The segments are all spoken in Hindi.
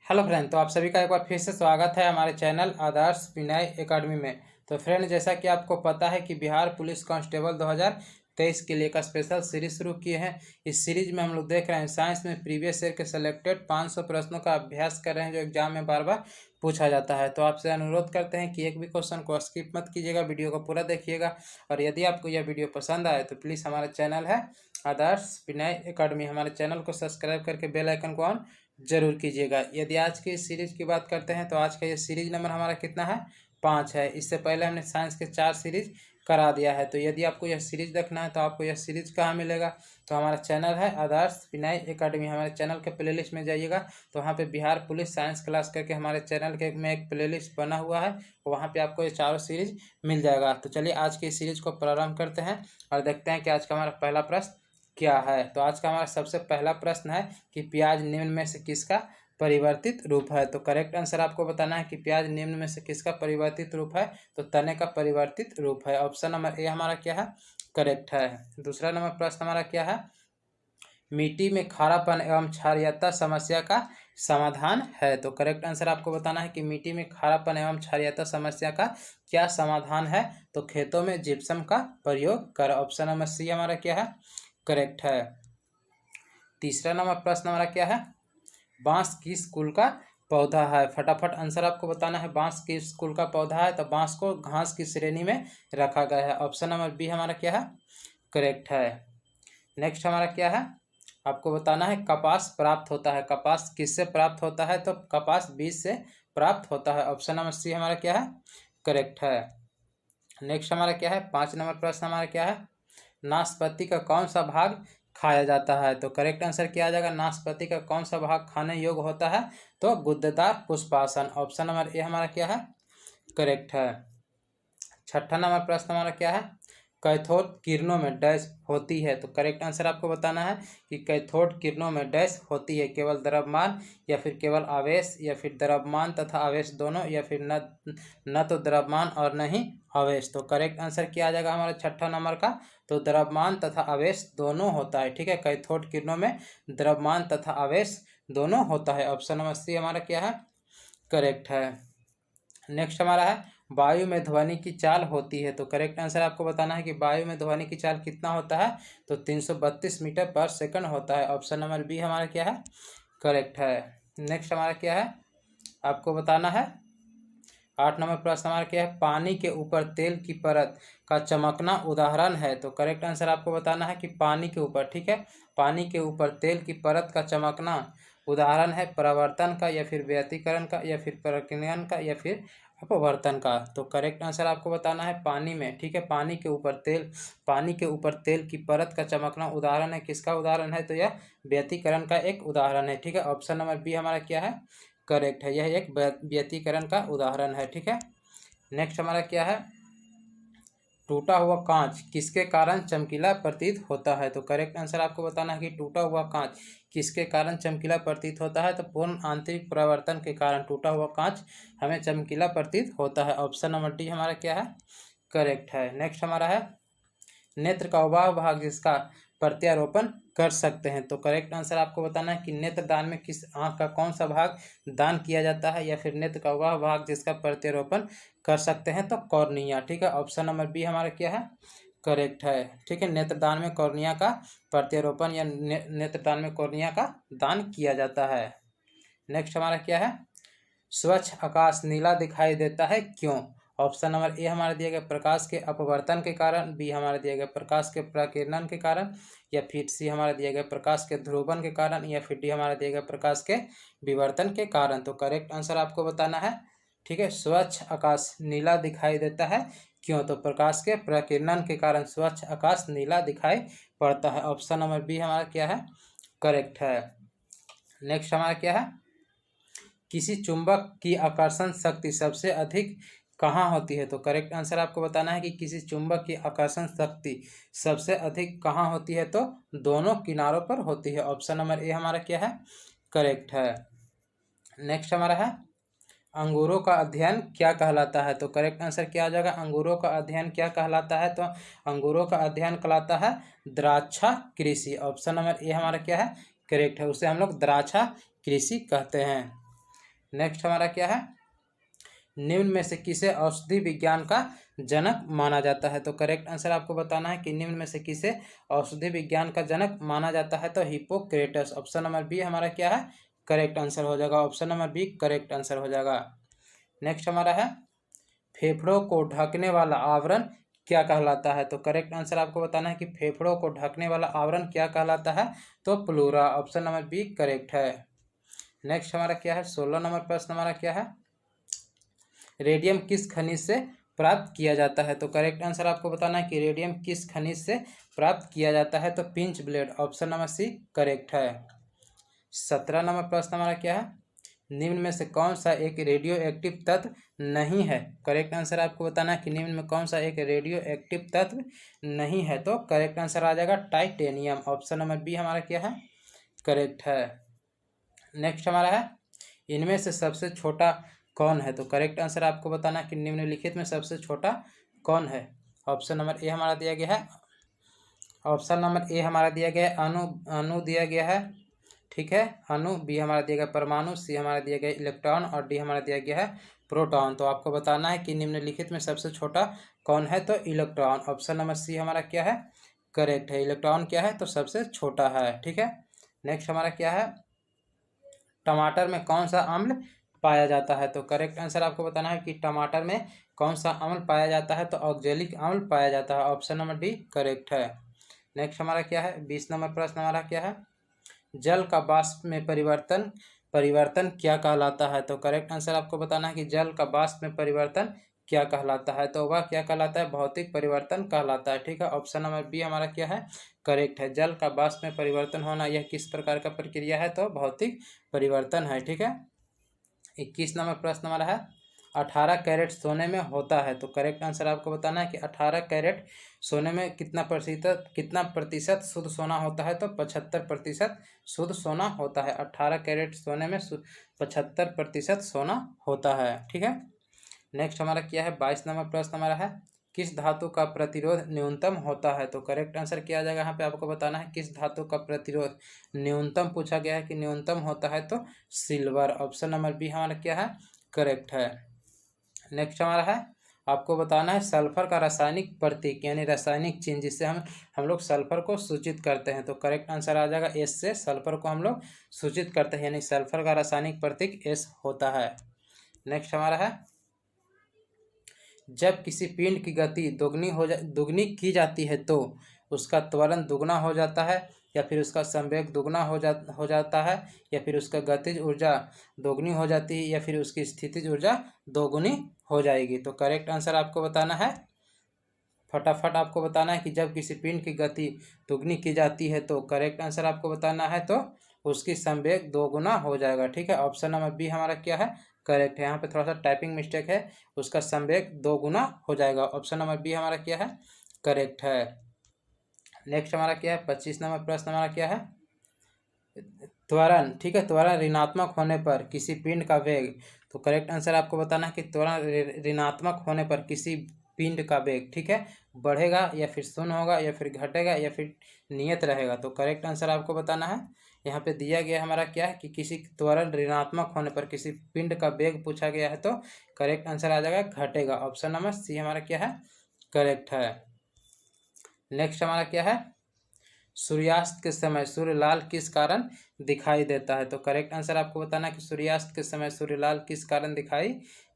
हेलो फ्रेंड, तो आप सभी का एक बार फिर से स्वागत है हमारे चैनल आदर्श विनय एकेडमी में। तो फ्रेंड, जैसा कि आपको पता है कि बिहार पुलिस कांस्टेबल 2023 के लिए एक स्पेशल सीरीज शुरू किए हैं। इस सीरीज में हम लोग देख रहे हैं साइंस में प्रीवियस ईयर के सिलेक्टेड 500 प्रश्नों का अभ्यास कर रहे हैं जो एग्जाम में बार बार पूछा जाता है। तो आपसे अनुरोध करते हैं कि एक भी क्वेश्चन को स्किप मत कीजिएगा, वीडियो को पूरा देखिएगा। और यदि आपको यह वीडियो पसंद आए तो प्लीज़ हमारा चैनल है आदर्श विनय एकेडमी, हमारे चैनल को सब्सक्राइब करके बेल आइकन को ऑन जरूर कीजिएगा। यदि आज की सीरीज की बात करते हैं तो आज का ये सीरीज नंबर हमारा कितना है? 5 है। इससे पहले हमने साइंस के 4 सीरीज करा दिया है। तो यदि आपको यह सीरीज देखना है तो आपको यह सीरीज कहाँ मिलेगा? तो हमारा चैनल है आदर्श विनय एकेडमी, हमारे चैनल के प्लेलिस्ट में जाइएगा तो वहाँ पे बिहार पुलिस साइंस क्लास करके हमारे चैनल के में एक प्लेलिस्ट बना हुआ है, वहाँ पे आपको ये चारों सीरीज मिल जाएगा। तो चलिए आज की सीरीज को प्रारंभ करते हैं और देखते हैं कि आज का हमारा पहला प्रश्न क्या है। तो आज का हमारा सबसे पहला प्रश्न है कि प्याज निम्न में से किसका परिवर्तित रूप है? तो करेक्ट आंसर आपको बताना है कि प्याज निम्न में से किसका परिवर्तित रूप है? तो तने का परिवर्तित रूप है। ऑप्शन नंबर ए हमारा क्या है? करेक्ट है। दूसरा नंबर प्रश्न हमारा क्या है? मिट्टी में खारापन एवं क्षारीयता समस्या का समाधान है। तो करेक्ट आंसर आपको बताना है कि मिट्टी में खारापन एवं क्षारीयता समस्या का क्या समाधान है? तो खेतों में जिप्सम का प्रयोग कर। ऑप्शन नंबर सी हमारा क्या है? करेक्ट है। तीसरा नंबर प्रश्न हमारा क्या है? बांस किस कुल का पौधा है? फटाफट आंसर आपको बताना है। बांस किस कुल का पौधा है? तो बांस को घास की श्रेणी में रखा गया है। ऑप्शन नंबर बी हमारा क्या है? करेक्ट है। नेक्स्ट हमारा क्या है? आपको बताना है कपास प्राप्त होता है। कपास किससे प्राप्त होता है? तो कपास बीज से प्राप्त होता है। ऑप्शन नंबर सी हमारा क्या है? करेक्ट है। नेक्स्ट हमारा क्या है? 5 नंबर प्रश्न हमारा क्या है? नाशपाती का कौन सा भाग खाया जाता है? तो करेक्ट आंसर क्या आ जाएगा? नाशपाती का कौन सा भाग खाने योग्य होता है? तो गुद्देदार पुष्पासन। ऑप्शन नंबर ए हमारा क्या है? करेक्ट है। छठा नंबर प्रश्न हमारा क्या है? कैथोड किरणों में डैश होती है। तो करेक्ट आंसर आपको बताना है कि कैथोड किरणों में डैश होती है, केवल द्रव्यमान या फिर केवल आवेश या फिर द्रव्यमान तथा आवेश दोनों, या फिर न तो द्रव्यमान और न ही आवेश। तो करेक्ट आंसर क्या आ जाएगा हमारा छठा नंबर का? तो द्रव्यमान तथा आवेश दोनों होता है। ठीक है, कैथोड किरणों में द्रव्यमान तथा आवेश दोनों होता है। ऑप्शन नंबर सी हमारा क्या है? करेक्ट है। नेक्स्ट हमारा है वायु में ध्वनि की चाल होती है। तो करेक्ट आंसर आपको बताना है कि वायु में ध्वनि की चाल कितना होता है? तो 332 मीटर पर सेकंड होता है। ऑप्शन नंबर बी हमारा क्या है? करेक्ट है। नेक्स्ट हमारा क्या है? आपको बताना है 8 नंबर प्रश्न हमारा क्या है? पानी के ऊपर तेल की परत का चमकना उदाहरण है। तो करेक्ट आंसर आपको बताना है कि पानी के ऊपर, ठीक है, पानी के ऊपर तेल की परत का चमकना उदाहरण है परावर्तन का, या फिर व्यतिकरण का, या फिर प्रकीर्णन का, या फिर अपवर्तन का। तो करेक्ट आंसर आपको बताना है पानी में, ठीक है, पानी के ऊपर तेल की परत का चमकना उदाहरण है। किसका उदाहरण है? तो यह व्यतिकरण का एक उदाहरण है। ठीक है, ऑप्शन नंबर बी हमारा क्या है? करेक्ट है, यह एक व्यतिकरण का उदाहरण है। ठीक है, नेक्स्ट हमारा क्या है? टूटा हुआ कांच किसके कारण चमकीला प्रतीत होता है? तो करेक्ट आंसर आपको बताना है कि टूटा हुआ कांच किसके कारण चमकीला प्रतीत होता है? तो पूर्ण आंतरिक परावर्तन के कारण टूटा हुआ कांच हमें चमकीला प्रतीत होता है। ऑप्शन नंबर डी हमारा क्या है? करेक्ट है। नेक्स्ट हमारा है नेत्र का वह भाग जिसका प्रत्यारोपण कर सकते हैं। तो करेक्ट आंसर आपको बताना है कि नेत्र दान में किस आंख का कौन सा भाग दान किया जाता है, या फिर नेत्र का वह भाग जिसका प्रत्यारोपण कर सकते हैं? तो कॉर्निया। ठीक है, ऑप्शन नंबर बी हमारा क्या है? करेक्ट है। ठीक है, नेत्रदान में कॉर्निया का प्रत्यारोपण या नेत्रदान में कॉर्निया का दान किया जाता है। नेक्स्ट हमारा क्या है? स्वच्छ आकाश नीला दिखाई देता है क्यों? ऑप्शन नंबर ए हमारे दिए गए प्रकाश के अपवर्तन के कारण, बी हमारे दिए गए प्रकाश के प्रकीर्णन के कारण, या फिर सी हमारे दिए गए प्रकाश के ध्रुवण के कारण, या फिर डी हमारे दिए गए प्रकाश के विवर्तन के कारण। तो करेक्ट आंसर आपको बताना है, ठीक है, स्वच्छ आकाश नीला दिखाई देता है क्यों? तो प्रकाश के प्रकीर्णन के कारण स्वच्छ आकाश नीला दिखाई पड़ता है। ऑप्शन नंबर बी हमारा क्या है? करेक्ट है। नेक्स्ट हमारा क्या है? किसी चुंबक की आकर्षण शक्ति सबसे अधिक कहाँ होती है? तो करेक्ट आंसर आपको बताना है कि किसी चुंबक की आकर्षण शक्ति सबसे अधिक कहाँ होती है? तो दोनों किनारों पर होती है। ऑप्शन नंबर ए हमारा क्या है? करेक्ट है। नेक्स्ट हमारा है अंगूरों का अध्ययन क्या कहलाता है? तो करेक्ट आंसर क्या आ जाएगा? अंगूरों का अध्ययन क्या कहलाता है? तो अंगूरों का अध्ययन कहलाता है द्राक्षा कृषि। ऑप्शन नंबर ए हमारा क्या है? करेक्ट है, उसे हम लोग द्राक्षा कृषि कहते हैं। नेक्स्ट हमारा क्या है, निम्न में से किसे औषधि विज्ञान का जनक माना जाता है। तो करेक्ट आंसर आपको बताना है कि निम्न में से किसे औषधि विज्ञान का जनक माना जाता है। तो हिप्पोक्रेटस, ऑप्शन नंबर बी हमारा क्या है, करेक्ट आंसर हो जाएगा। Option number B correct answer हो जाएगा। नेक्स्ट हमारा है, फेफड़ों को ढकने वाला आवरण क्या कहलाता है। तो करेक्ट आंसर आपको बताना है कि फेफड़ों को ढकने वाला आवरण क्या कहलाता है। तो pleura, option number B correct है। नेक्स्ट हमारा क्या है, 16 नंबर प्रश्न हमारा क्या है, रेडियम किस खनिज से प्राप्त किया जाता है। तो करेक्ट आंसर आपको बताना है कि रेडियम किस खनिज से प्राप्त किया जाता है। तो pinch blade, option number C correct है। 17 नंबर प्रश्न हमारा क्या है, निम्न में से कौन सा एक रेडियो एक्टिव तत्व नहीं है। करेक्ट आंसर आपको बताना है कि निम्न में कौन सा एक रेडियो एक्टिव तत्व नहीं है। तो करेक्ट आंसर आ जाएगा टाइटेनियम, ऑप्शन नंबर बी हमारा क्या है, करेक्ट है। नेक्स्ट हमारा है, इनमें से सबसे छोटा कौन है। तो करेक्ट आंसर आपको बताना है कि निम्नलिखित में सबसे छोटा कौन है। ऑप्शन नंबर ए हमारा दिया गया है, ऑप्शन नंबर ए हमारा दिया गया है अणु दिया गया है, ठीक है, अणु। बी हमारा दिया गया परमाणु, सी हमारा दिया गया इलेक्ट्रॉन और डी हमारा दिया गया है प्रोटॉन। तो आपको बताना है कि निम्नलिखित में सबसे छोटा कौन है। तो इलेक्ट्रॉन, ऑप्शन नंबर सी हमारा क्या है, करेक्ट है। इलेक्ट्रॉन क्या है, तो सबसे छोटा है, ठीक है। नेक्स्ट हमारा क्या है, टमाटर में कौन सा अम्ल पाया जाता है। तो करेक्ट आंसर आपको बताना है कि टमाटर में कौन सा अम्ल पाया जाता है। तो ऑक्जेलिक अम्ल पाया जाता है, ऑप्शन नंबर डी करेक्ट है। नेक्स्ट हमारा क्या है, 20 नंबर प्रश्न हमारा क्या है, जल का वाष्प में परिवर्तन क्या कहलाता है। तो करेक्ट आंसर आपको बताना है कि जल का वाष्प में परिवर्तन क्या कहलाता है। तो वह क्या कहलाता है, भौतिक परिवर्तन कहलाता है, ठीक है। ऑप्शन नंबर बी हमारा क्या है, करेक्ट है। जल का वाष्प में परिवर्तन होना यह किस प्रकार का प्रक्रिया है। तो भौतिक परिवर्तन है, ठीक है। 21 नंबर प्रश्न हमारा है, 18 कैरेट सोने में होता है। तो करेक्ट आंसर आपको बताना है कि 18 कैरेट सोने में कितना प्रतिशत शुद्ध सोना होता है। तो 75% शुद्ध सोना होता है। 18 कैरेट सोने में 75% सोना होता है, ठीक है। नेक्स्ट हमारा क्या है, 22 नंबर प्रश्न हमारा है, किस धातु का प्रतिरोध न्यूनतम होता है। तो करेक्ट आंसर क्या आ जाएगा, यहाँ पे आपको बताना है किस धातु का प्रतिरोध न्यूनतम पूछा गया है कि न्यूनतम होता है। तो सिल्वर, ऑप्शन नंबर बी हमारा क्या है, करेक्ट है। नेक्स्ट हमारा है, आपको बताना है सल्फर का रासायनिक प्रतीक यानी रासायनिक चिन्ह जिससे हम लोग सल्फर को सूचित करते हैं। तो करेक्ट आंसर आ जाएगा एस से सल्फर को हम लोग सूचित करते हैं, यानी सल्फर का रासायनिक प्रतीक एस होता है। नेक्स्ट हमारा है, जब किसी पिंड की गति दुगनी की जाती है तो उसका त्वरण दुगना हो जाता है, या फिर उसका संवेग दुगना हो जाता है, या फिर उसका गतिज ऊर्जा दोगुनी हो जाती है, या फिर उसकी स्थितिज ऊर्जा दोगुनी हो जाएगी। तो करेक्ट आंसर आपको बताना है, फटाफट आपको बताना है कि जब किसी पिंड की गति दुगनी की जाती है तो करेक्ट आंसर आपको बताना है तो उसकी संवेग दोगुना हो जाएगा, ठीक है। ऑप्शन नंबर बी हमारा क्या है, करेक्ट है। यहाँ पे थोड़ा सा टाइपिंग मिस्टेक है, उसका संवेग दोगुना हो जाएगा। ऑप्शन नंबर बी हमारा क्या है, करेक्ट है। नेक्स्ट हमारा क्या है, 25 नंबर प्रश्न हमारा क्या है, त्वरण, ठीक है, त्वरण ऋणात्मक होने पर किसी पिंड का वेग। तो करेक्ट आंसर आपको बताना है कि त्वरण ऋणात्मक होने पर किसी पिंड का वेग, ठीक है, बढ़ेगा या फिर शून्य होगा या फिर घटेगा या फिर नियत रहेगा। तो करेक्ट आंसर आपको बताना है, यहाँ पे दिया गया हमारा क्या है कि किसी त्वरण ऋणात्मक होने पर किसी पिंड का वेग पूछा गया है। तो करेक्ट आंसर आ जाएगा घटेगा, ऑप्शन नंबर सी हमारा क्या है, करेक्ट है। नेक्स्ट हमारा क्या है, सूर्यास्त के समय सूर्य लाल किस कारण दिखाई देता है। तो करेक्ट आंसर आपको बताना है कि सूर्यास्त के समय सूर्य लाल किस कारण दिखाई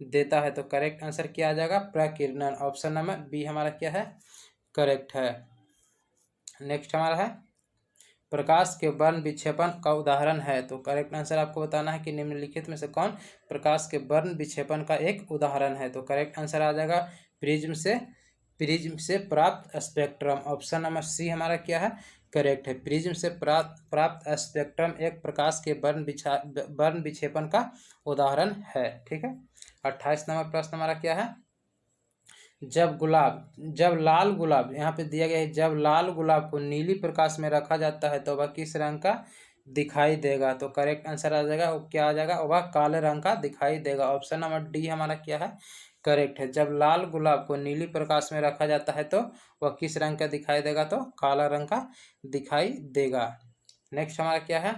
देता है। तो करेक्ट आंसर क्या आ जाएगा, प्रकीर्णन, ऑप्शन नंबर बी हमारा क्या है, करेक्ट है। नेक्स्ट हमारा है, प्रकाश के वर्ण विक्षेपण का उदाहरण है। तो करेक्ट आंसर आपको बताना है कि निम्नलिखित में से कौन प्रकाश के वर्ण विक्षेपण का एक उदाहरण है। तो करेक्ट आंसर आ जाएगा प्रिज्म से प्राप्त स्पेक्ट्रम, ऑप्शन नंबर सी हमारा क्या है, करेक्ट है। प्रिज्म से प्राप्त स्पेक्ट्रम एक प्रकाश के वर्ण विक्षेपण का उदाहरण है, ठीक है। 28 नंबर प्रश्न हमारा क्या है, जब लाल गुलाब, यहाँ पे दिया गया है जब लाल गुलाब को नीली प्रकाश में रखा जाता है तो वह किस रंग का दिखाई देगा। तो करेक्ट आंसर आ जाएगा, वो क्या आ जाएगा, वह काले रंग का दिखाई देगा। ऑप्शन नंबर डी हमारा क्या है, करेक्ट है। जब लाल गुलाब को नीली प्रकाश में रखा जाता है तो वह किस रंग का दिखाई देगा, तो काला रंग का दिखाई देगा। नेक्स्ट हमारा क्या है,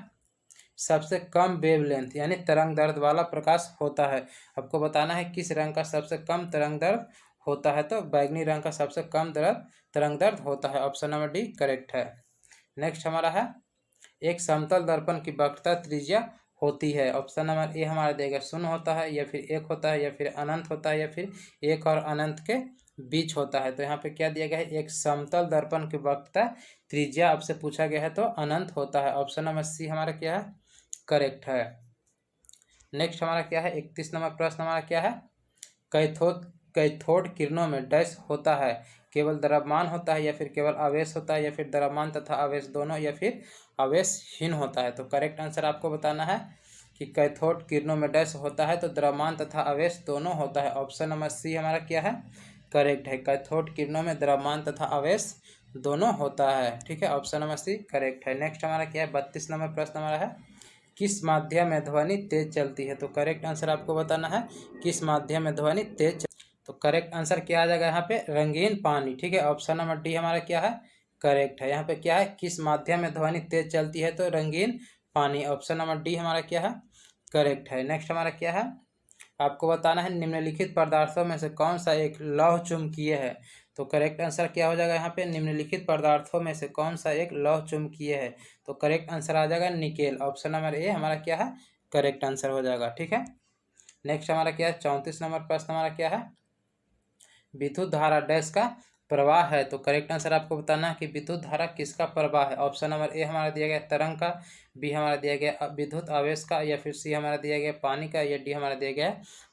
सबसे कम वेवलेंथ यानी तरंग दैर्ध्य वाला प्रकाश होता है। आपको बताना है किस रंग का सबसे कम तरंग दैर्ध्य होता है, तो बैगनी रंग का सबसे कम तरंग दैर्ध्य होता है। ऑप्शन नंबर डी करेक्ट है। नेक्स्ट हमारा है एक समतल दर्पण की वक्रता त्रिज्या होती है। ऑप्शन नंबर ए हमारा देगा 0 होता है, या फिर 1 होता है, या फिर अनंत होता है, या फिर 1 और अनंत के बीच होता है। तो यहाँ पे क्या दिया गया है, एक समतल दर्पण की वक्रता त्रिज्या आपसे पूछा गया है तो अनंत होता है। ऑप्शन नंबर सी हमारा क्या है, करेक्ट है। नेक्स्ट हमारा क्या है 31 नंबर प्रश्न हमारा क्या है, कैथोड किरणों में डैश होता है, केवल द्रव्यमान होता है, या फिर केवल आवेश होता है, या फिर द्रव्यमान तथा आवेश दोनों, या फिर आवेशहीन होता है। तो करेक्ट आंसर आपको बताना है कि कैथोड किरणों में डैश होता है तो द्रव्यमान तथा आवेश दोनों होता है। ऑप्शन नंबर सी हमारा क्या है, करेक्ट है। कैथोड किरणों में द्रव्यमान तथा आवेश दोनों होता है। ठीक है, ऑप्शन नंबर सी करेक्ट है। नेक्स्ट हमारा क्या है 32 नंबर प्रश्न हमारा है, किस माध्यम में ध्वनि तेज चलती है। तो करेक्ट आंसर आपको बताना है किस माध्यम में ध्वनि तेज। तो करेक्ट आंसर क्या आ जाएगा यहाँ पे, रंगीन पानी। ठीक है, ऑप्शन नंबर डी हमारा क्या है, करेक्ट है। यहाँ पे क्या है, किस माध्यम में ध्वनि तेज चलती है, तो रंगीन पानी। ऑप्शन नंबर डी हमारा क्या है, करेक्ट है। नेक्स्ट हमारा क्या है, आपको बताना है निम्नलिखित पदार्थों में से कौन सा एक लौह चुंबकीय है। तो करेक्ट आंसर क्या हो जाएगा यहाँ पे, निम्नलिखित पदार्थों में से कौन सा एक लौह चुंबकीय है। तो करेक्ट आंसर आ जाएगा निकेल। ऑप्शन नंबर ए हमारा क्या है, करेक्ट आंसर हो जाएगा। ठीक है, नेक्स्ट हमारा क्या है 34 नंबर प्रश्न हमारा क्या है, विद्युत धारा डैश का प्रवाह है। तो करेक्ट आंसर आपको बताना है कि विद्युत धारा किसका प्रवाह है। ऑप्शन नंबर ए हमारा दिया गया तरंग का, बी हमारा दिया गया विद्युत आवेश का, या फिर सी हमारा दिया गया पानी का, या डी हमारा दिया गया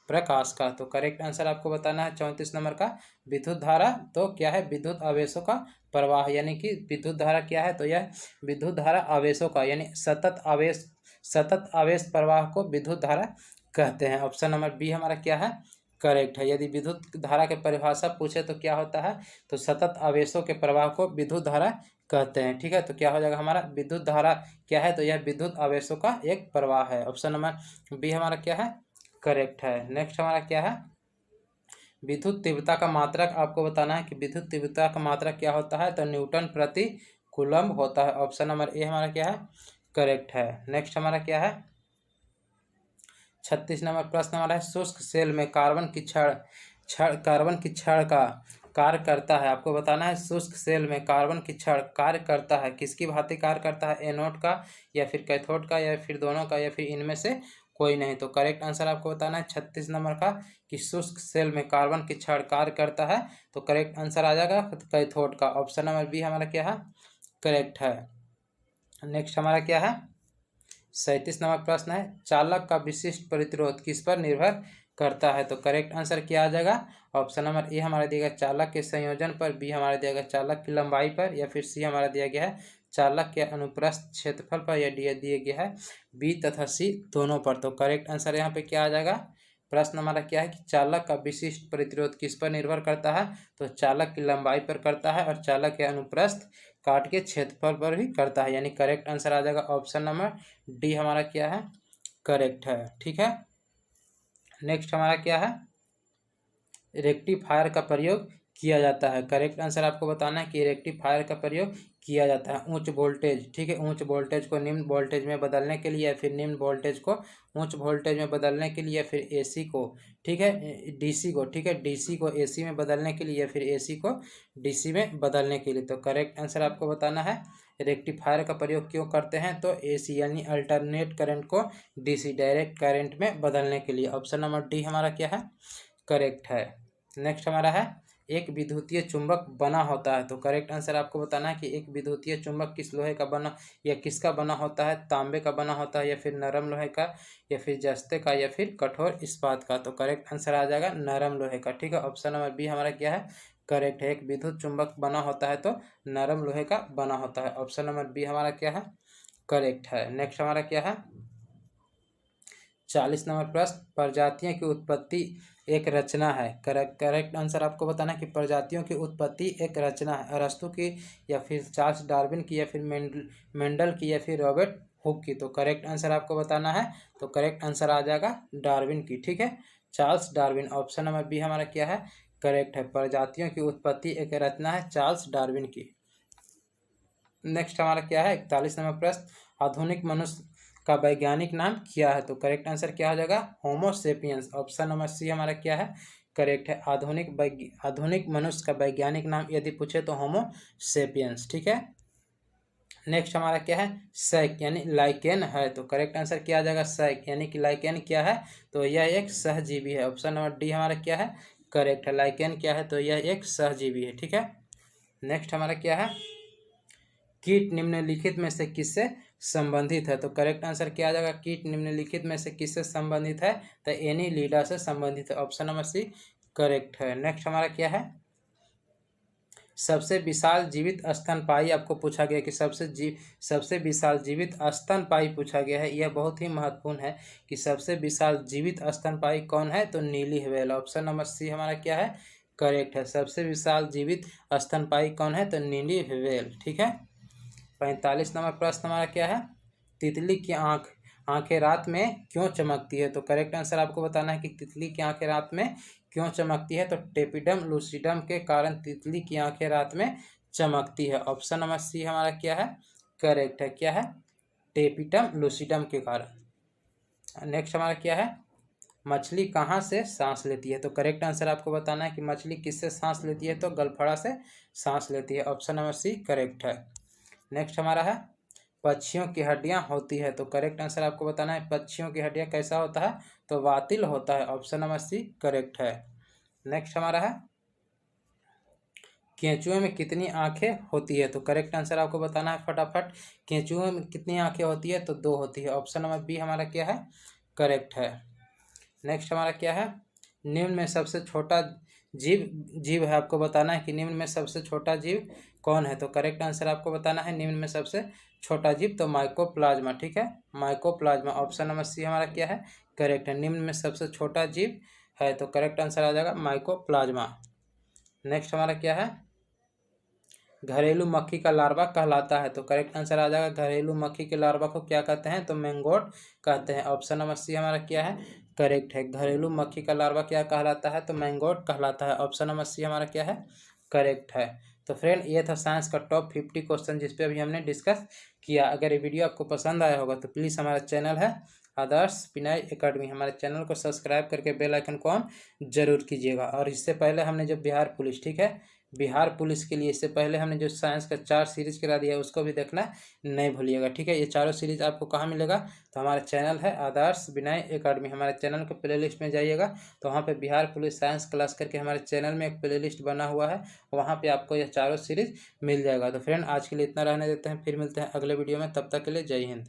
प्रकाश का। तो करेक्ट आंसर आपको बताना है 34 नंबर का विद्युत धारा तो क्या है, विद्युत आवेशों का प्रवाह, यानी कि विद्युत धारा क्या है, तो यह विद्युत धारा आवेशों का यानी सतत आवेश प्रवाह को विद्युत धारा कहते हैं। ऑप्शन नंबर बी हमारा क्या है, करेक्ट है। यदि विद्युत धारा के परिभाषा पूछे तो क्या होता है, तो सतत आवेशों के प्रवाह को विद्युत धारा कहते हैं। ठीक है, तो क्या हो जाएगा हमारा विद्युत धारा क्या है, तो यह विद्युत आवेशों का एक प्रवाह है। ऑप्शन नंबर बी हमारा क्या है, करेक्ट है। नेक्स्ट हमारा क्या है, विद्युत तीव्रता का मात्रक आपको बताना है कि विद्युत तीव्रता का मात्रक क्या होता है, तो न्यूटन प्रति कूलम्ब होता है। ऑप्शन नंबर ए हमारा क्या है, करेक्ट है। नेक्स्ट हमारा क्या है 36 नंबर प्रश्न हमारा है, शुष्क सेल में कार्बन की क्षण का कार्य करता है। आपको बताना है शुष्क सेल में कार्बन की क्षण कार्य करता है, किसकी भांति कार्य करता है, एनोड का, या फिर कैथोड का, या फिर दोनों का, या फिर इनमें से कोई नहीं। तो करेक्ट आंसर आपको बताना है 36 नंबर का कि शुष्क सेल में कार्बन की क्षण कार्य करता है। तो करेक्ट आंसर आ जाएगा कैथोड का। ऑप्शन नंबर बी हमारा क्या है, करेक्ट है। नेक्स्ट हमारा क्या है 37 नंबर प्रश्न है, चालक का विशिष्ट प्रतिरोध किस पर निर्भर करता है। तो करेक्ट आंसर क्या आ जाएगा, ऑप्शन नंबर ए हमारा दिया गया चालक के संयोजन पर, बी हमारा दिया गया चालक की लंबाई पर, या फिर सी हमारा दिया गया है चालक के अनुप्रस्थ क्षेत्रफल पर, या डी दिया गया है बी तथा सी दोनों पर। तो करेक्ट आंसर यहाँ पे क्या आ जाएगा, प्रश्न हमारा क्या है कि चालक का विशिष्ट प्रतिरोध किस पर निर्भर करता है, तो चालक की लंबाई पर करता है, और चालक के अनुप्रस्थ काट के क्षेत्रफल पर भी करता है, यानी करेक्ट आंसर आ जाएगा ऑप्शन नंबर डी हमारा क्या है, करेक्ट है। ठीक है, नेक्स्ट हमारा क्या है रेक्टिफायर का प्रयोग किया जाता है। करेक्ट आंसर आपको बताना है कि रेक्टिफायर का प्रयोग किया जाता है उच्च वोल्टेज, ठीक है, उच्च वोल्टेज को निम्न वोल्टेज में बदलने के लिए, या फिर निम्न वोल्टेज को उच्च वोल्टेज में बदलने के लिए, या फिर एसी को, ठीक है, डीसी को, ठीक है, डीसी को एसी में बदलने के लिए, या फिर एसी को डीसी में बदलने के लिए। तो करेक्ट आंसर आपको बताना है रेक्टिफायर का प्रयोग क्यों करते हैं, तो एसी यानी अल्टरनेट करंट को डीसी डायरेक्ट करंट में बदलने के लिए। ऑप्शन नंबर डी हमारा क्या है, करेक्ट है। नेक्स्ट हमारा है एक विद्युतीय चुंबक बना होता है। तो करेक्ट आंसर आपको बताना है कि एक विद्युतीय चुंबक किस लोहे का बना या किसका बना होता है, तांबे का बना होता है, या फिर नरम लोहे का, या फिर जस्ते का, या फिर कठोर इस्पात का। तो करेक्ट आंसर आ जाएगा नरम लोहे का। ठीक है, ऑप्शन नंबर बी हमारा क्या है, करेक्ट है। एक विद्युत चुंबक बना होता है तो नरम लोहे का बना होता है। ऑप्शन नंबर बी हमारा क्या है, करेक्ट है। नेक्स्ट हमारा क्या है 40 नंबर प्रश्न, प्रजातियों की उत्पत्ति एक रचना है। करेक्ट आंसर आपको बताना है कि प्रजातियों की उत्पत्ति एक रचना है, अरस्तु की, या फिर चार्ल्स डार्विन की, या फिर मेंडल की, या फिर रॉबर्ट हुक की। तो करेक्ट आंसर आपको बताना है, तो करेक्ट आंसर आ जाएगा डार्विन की। ठीक है, Charles Darwin. Option number B हमारा क्या है, करेक्ट है। प्रजातियों की उत्पत्ति एक रचना है चार्ल्स डार्विन की। नेक्स्ट हमारा क्या है 41 नंबर प्रश्न, आधुनिक मनुष्य का वैज्ञानिक नाम क्या है? तो करेक्ट आंसर क्या हो जाएगा? होमो सेपियंस। ऑप्शन नंबर सी हमारा क्या है? करेक्ट है। आधुनिक मनुष्य का वैज्ञानिक नाम यदि पूछे तो होमो सेपियंस। ठीक है। नेक्स्ट हमारा क्या है? सैक यानी लाइकेन है। तो करेक्ट आंसर क्या आ जाएगा? सैक यानी कि लाइकेन क्या है? तो यह एक सहजीवी है। ऑप्शन नंबर डी हमारा क्या है? करेक्ट है। लाइकेन क्या है? तो यह एक सहजीवी है। ठीक है। नेक्स्ट हमारा क्या है? कीट निम्नलिखित में से किससे संबंधित है? तो करेक्ट आंसर क्या आ जाएगा? कीट निम्नलिखित में से किससे संबंधित है? तो एनीलिडा से संबंधित है। ऑप्शन नंबर सी करेक्ट है। नेक्स्ट हमारा क्या है? सबसे विशाल जीवित स्तनपायी आपको पूछा गया कि सबसे विशाल जीवित स्तनपायी पूछा गया है। यह बहुत ही महत्वपूर्ण है कि सबसे विशाल जीवित स्तनपायी कौन है? तो नीली व्हेल। ऑप्शन नंबर सी हमारा क्या है? करेक्ट है। सबसे विशाल जीवित स्तनपायी कौन है? तो नीली व्हेल। ठीक है। 45 नंबर प्रश्न हमारा क्या है? तितली की आंखें रात में क्यों चमकती है? तो करेक्ट आंसर आपको बताना है कि तितली की आंखें रात में क्यों चमकती है? तो टेपिडम लूसिडम के कारण तितली की आंखें रात में चमकती है। ऑप्शन नंबर सी हमारा क्या है? करेक्ट है। क्या है? टेपिडम लूसिडम के कारण। नेक्स्ट हमारा क्या है? मछली कहाँ से सांस लेती है? तो करेक्ट आंसर आपको बताना है कि मछली किससे सांस लेती है? तो गलफड़ा से सांस लेती है। ऑप्शन नंबर सी करेक्ट है। नेक्स्ट हमारा है पक्षियों की हड्डियां होती है। तो करेक्ट आंसर आपको बताना है पक्षियों की हड्डियां कैसा होता है? तो वातिल होता है। ऑप्शन नंबर सी करेक्ट है। नेक्स्ट हमारा है केंचुए में कितनी आंखें होती है? तो करेक्ट आंसर आपको बताना है फटाफट। केंचुए में कितनी आंखें होती है? तो 2 होती है। ऑप्शन नंबर बी हमारा क्या है? करेक्ट है। नेक्स्ट हमारा क्या है? निम्न में सबसे छोटा जीव है। आपको बताना है कि निम्न में सबसे छोटा जीव कौन है? तो करेक्ट आंसर आपको बताना है निम्न में सबसे छोटा जीव तो माइकोप्लाज्मा। ठीक है। माइकोप्लाज्मा। ऑप्शन नंबर सी हमारा क्या है? करेक्ट है। निम्न में सबसे छोटा जीव है तो करेक्ट आंसर आ जाएगा माइकोप्लाज्मा। नेक्स्ट हमारा क्या है? घरेलू मक्खी का लार्वा कहलाता है। तो करेक्ट आंसर आ जाएगा घरेलू मक्खी के लार्वा को क्या कहते हैं? तो मैंगोट कहते हैं। ऑप्शन नंबर सी हमारा क्या है? करेक्ट है। घरेलू मक्खी का लार्वा क्या कहलाता है? तो मैंगोट कहलाता है। ऑप्शन नंबर सी हमारा क्या है? करेक्ट है। तो फ्रेंड ये था साइंस का टॉप 50 क्वेश्चन जिस पे अभी हमने डिस्कस किया। अगर ये वीडियो आपको पसंद आया होगा तो प्लीज़ हमारा चैनल है आदर्श विनय एकेडमी, हमारे चैनल को सब्सक्राइब करके बेल आइकन को ऑन जरूर कीजिएगा। और इससे पहले हमने जो बिहार पुलिस, ठीक है, बिहार पुलिस के लिए इससे पहले हमने जो साइंस का 4 सीरीज करा दिया है उसको भी देखना नहीं भूलिएगा। ठीक है। ये चारों सीरीज आपको कहाँ मिलेगा? तो हमारा चैनल है आदर्श विनय एकेडमी, हमारे चैनल के प्लेलिस्ट में जाइएगा तो वहाँ पे बिहार पुलिस साइंस क्लास करके हमारे चैनल में एक प्लेलिस्ट बना हुआ है, वहाँ पे आपको यह चारों सीरीज मिल जाएगा। तो फ्रेंड आज के लिए इतना रहने देते हैं, फिर मिलते हैं अगले वीडियो में। तब तक के लिए जय हिंद।